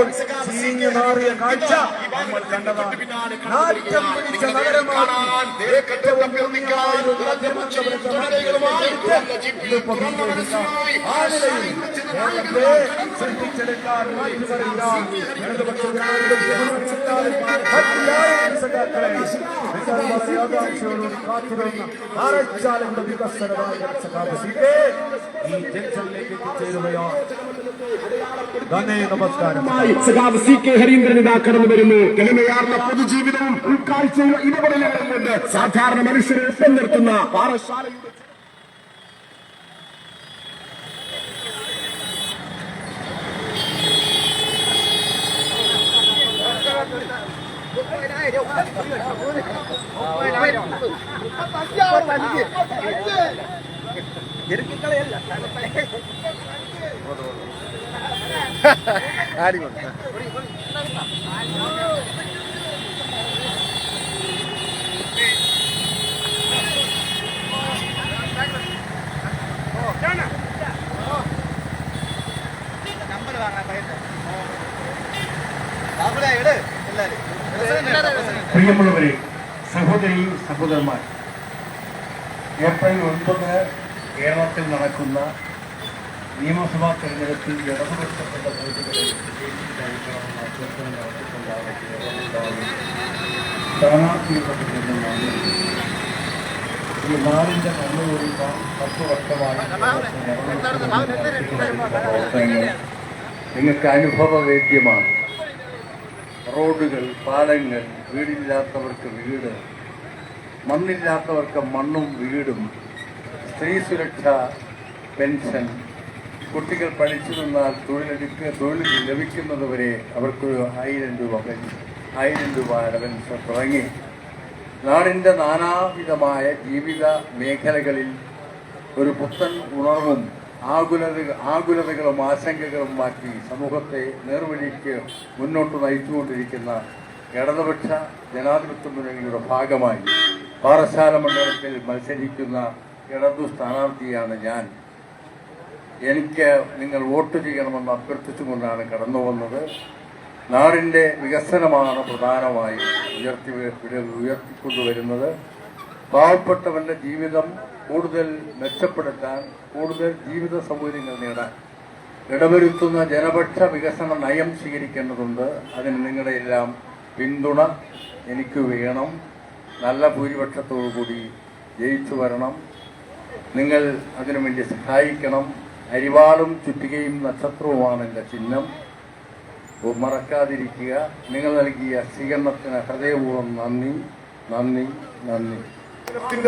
ഇപ്പോൾ ചീഞ്ഞു മാറിയ കാഴ്ച നമ്മൾ കണ്ടതാണ്. നാറ്റം പിടിച്ച നഗരമാണ് സൃഷ്ടിച്ചെടുക്കാൻ കാത്തിരുന്ന ആരച്ചാലങ്ങളുടെ വികസനമായ ഈ ജംഗ്ഷനിലേക്ക് എത്തിച്ചേരുകയാണ്. നമസ്കാരം. സഖാവ് CK ഹരീന്ദ്രൻ ഇതാ കടന്നു വരുന്നു. എളിമയാർന്ന പൊതുജീവിതവും ഉൾക്കാഴ്ചയും ഇടപെടലുകളും കൊണ്ട് സാധാരണ മനുഷ്യരെ ഒപ്പം നിർത്തുന്ന പാറശാലയുടെ പ്രിയമുള്ളവരെ, സഹോദരി സഹോദരന്മാർ, ഏപ്രിൽ 9 കേരളത്തിൽ നടക്കുന്ന നിയമസഭാ തെരഞ്ഞെടുപ്പിൽ ഇടതുപക്ഷത്തിന്റെ വോട്ടുകളിൽ വിജയിച്ചിട്ടായിരിക്കണമെന്ന അഭ്യർത്ഥന നടത്തിക്കൊണ്ടാണ് സ്ഥാനാർത്ഥികളെന്നാണ് ഈ നാടിന്റെ നന്മ കൊടുക്കാൻ 10 വർഷമായി പ്രവർത്തനങ്ങൾ നിങ്ങൾക്ക് അനുഭവവേദ്യമാണ്. റോഡുകൾ, പാലങ്ങൾ, വീടില്ലാത്തവർക്ക് വീട്, മണ്ണില്ലാത്തവർക്ക് മണ്ണും വീടും, സ്ത്രീ സുരക്ഷ പെൻഷൻ, കുട്ടികൾ പഠിച്ചു നിന്നാൽ തൊഴിൽ ലഭിക്കുന്നതുവരെ അവർക്കൊരു 1000 രൂപ പെൻഷൻ, 1000 രൂപ പെൻഷൻ തുടങ്ങി നാടിൻ്റെ നാനാവിധമായ ജീവിത മേഖലകളിൽ ഒരു പുത്തൻ ഉണർവും ആകുലതകളും ആശങ്കകളും മാറ്റി സമൂഹത്തെ നേർവഴിക്ക് മുന്നോട്ട് നയിച്ചുകൊണ്ടിരിക്കുന്ന ഇടതുപക്ഷ ജനാധിപത്യ മുന്നണിയുടെ ഭാഗമായി പാറശാല മണ്ഡലത്തിൽ മത്സരിക്കുന്ന ഇടതു സ്ഥാനാർത്ഥിയാണ് ഞാൻ. എനിക്ക് നിങ്ങൾ വോട്ട് ചെയ്യണമെന്ന് അഭ്യർത്ഥിച്ചുകൊണ്ടാണ് കടന്നു വന്നത്. നാടിൻ്റെ വികസനമാണ് പ്രധാനമായും ഉയർത്തിക്കൊണ്ടുവരുന്നത്. പാവപ്പെട്ടവൻ്റെ ജീവിതം കൂടുതൽ മെച്ചപ്പെടുത്താൻ, കൂടുതൽ ജീവിത സൗകര്യങ്ങൾ നേടാൻ ഇടവരുത്തുന്ന ജനപക്ഷ വികസന നയം സ്വീകരിക്കേണ്ടതുണ്ട്. അതിന് നിങ്ങളുടെ എല്ലാം പിന്തുണ എനിക്ക് വേണം. നല്ല ഭൂരിപക്ഷത്തോടുകൂടി ജയിച്ചു വരണം. നിങ്ങൾ അതിനുവേണ്ടി സഹായിക്കണം. അരിവാളും ചുറ്റികയും നക്ഷത്രവുമാണ് എൻ്റെ ചിഹ്നം. മറക്കാതിരിക്കുക. നിങ്ങൾ നൽകിയ സ്വീകരണത്തിന് ഹൃദയപൂർവ്വം നന്ദി നന്ദി നന്ദി.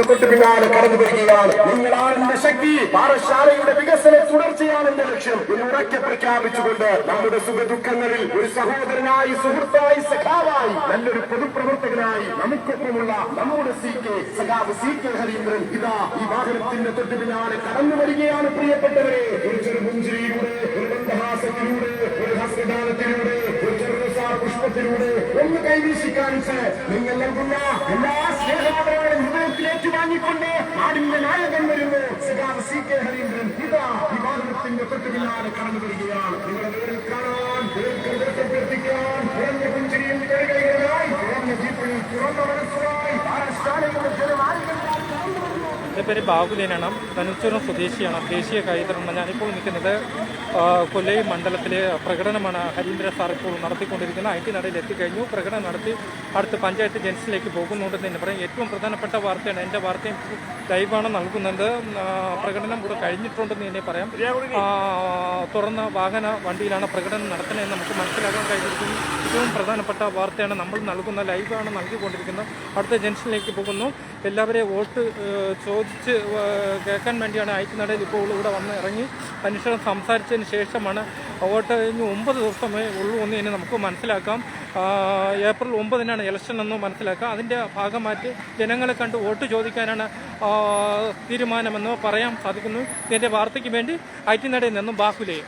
തൊട്ട് പിന്നാലെ കടന്നു വരികയാണ്. നിങ്ങളാണെന്റെ ശക്തി, പാറശാലയുടെ വികസന തുടർച്ചയാണ് എന്റെ ലക്ഷ്യം എന്ന് ഉറക്കെ പ്രഖ്യാപിച്ചുകൊണ്ട് നമ്മുടെ സുഖദുഃഖങ്ങളിൽ ഒരു സഹോദരനായി, സുഹൃത്തായി, സഖാവായി, നല്ലൊരു പൊതുപ്രവർത്തകനായി നമുക്കൊപ്പമുള്ള നമ്മുടെ സഖാവ് CK ഹരീന്ദ്രൻ ഇതാ ഈ വാഹനത്തിന്റെ തൊട്ട് പിന്നാലെ കടന്നു വരികയാണ്. പ്രിയപ്പെട്ടവരെ, ഒരു ചെറുപുഞ്ചിരിയിലൂടെ, ഒരു മന്ദഹാസത്തിലൂടെ, ഒരു ഹസ്തദാനത്തിലൂടെ, ഒരു ചെറുസാ പുഷ്പത്തിലൂടെ ഒന്ന് കൈവീശി കാണിച്ച് നിങ്ങൾ നൽകുന്ന എല്ലാ സ്നേഹാദരങ്ങളും ഹൃദയത്തിലേക്ക് വാങ്ങിക്കൊണ്ട് നാടിന്റെ നായകൻ വരുന്നു. സഖാവ് CK ഹരീന്ദ്രൻ ഇതാ ഈ വാഹനത്തിന്റെ തൊട്ട് പിന്നാലെ കടന്നു വരികയാണ്. നിങ്ങളെ നേരിൽ കാണാൻ, അഭ്യർത്ഥിക്കാൻ, കുറഞ്ഞ പുഞ്ചിരിയിൽ കൈകൈകളായി, കുറഞ്ഞ ജീപ്പിൽ തുറന്ന മനസ്സുമായി പാറശാലയുടെ ജനനായകൻ. എൻ്റെ പേര് ബാബുലേനാണ്. തനുച്ചൂരം സ്വദേശിയാണ്. ദേശീയ കൈതരണം. ഞാനിപ്പോൾ നിൽക്കുന്നത് കൊല്ലൈ മണ്ഡലത്തിലെ പ്രകടനമാണ് ഹരീന്ദ്ര സാർ ഇപ്പോൾ നടത്തിക്കൊണ്ടിരിക്കുന്നത്. IT നടയിൽ എത്തിക്കഴിഞ്ഞു. പ്രകടനം നടത്തി അടുത്ത് പഞ്ചായത്ത് ജംഗ്ഷനിലേക്ക് പോകുന്നുണ്ടെന്ന് തന്നെ പറയും. ഏറ്റവും പ്രധാനപ്പെട്ട വാർത്തയാണ്. എൻ്റെ വാർത്തയും ലൈവാണ് നൽകുന്നത്. പ്രകടനം കൂടെ കഴിഞ്ഞിട്ടുണ്ടെന്ന് തന്നെ പറയാം. തുറന്ന വണ്ടിയിലാണ് പ്രകടനം നടത്തുന്നതെന്ന് നമുക്ക് മനസ്സിലാക്കാൻ കഴിഞ്ഞിരിക്കുന്നു. ഏറ്റവും പ്രധാനപ്പെട്ട വാർത്തയാണ് നമ്മൾ നൽകുന്ന, ലൈവാണ് നൽകിക്കൊണ്ടിരിക്കുന്നത്. അടുത്ത ജംഗ്ഷനിലേക്ക് പോകുന്നു. എല്ലാവരെയും വോട്ട് ചോദിച്ച് കേൾക്കാൻ വേണ്ടിയാണ് IT നടയിൽ ഇപ്പോൾ ഇവിടെ വന്ന് ഇറങ്ങി അന്വേഷണം സംസാരിച്ചതിന് ശേഷമാണ് വോട്ട് കഴിഞ്ഞ് 9 ദിവസമേ ഉള്ളൂ എന്ന് തന്നെ നമുക്ക് മനസ്സിലാക്കാം. ഏപ്രിൽ 9-നാണ് ഇലക്ഷൻ എന്ന് മനസ്സിലാക്കാം. അതിൻ്റെ ഭാഗമായിട്ട് ജനങ്ങളെ കണ്ട് വോട്ട് ചോദിക്കാനാണ് തീരുമാനമെന്ന് പറയാൻ സാധിക്കുന്നു. ഇതിൻ്റെ വാർത്തയ്ക്ക് വേണ്ടി IT നടയിൽ നിന്നും ബാഹുലേ.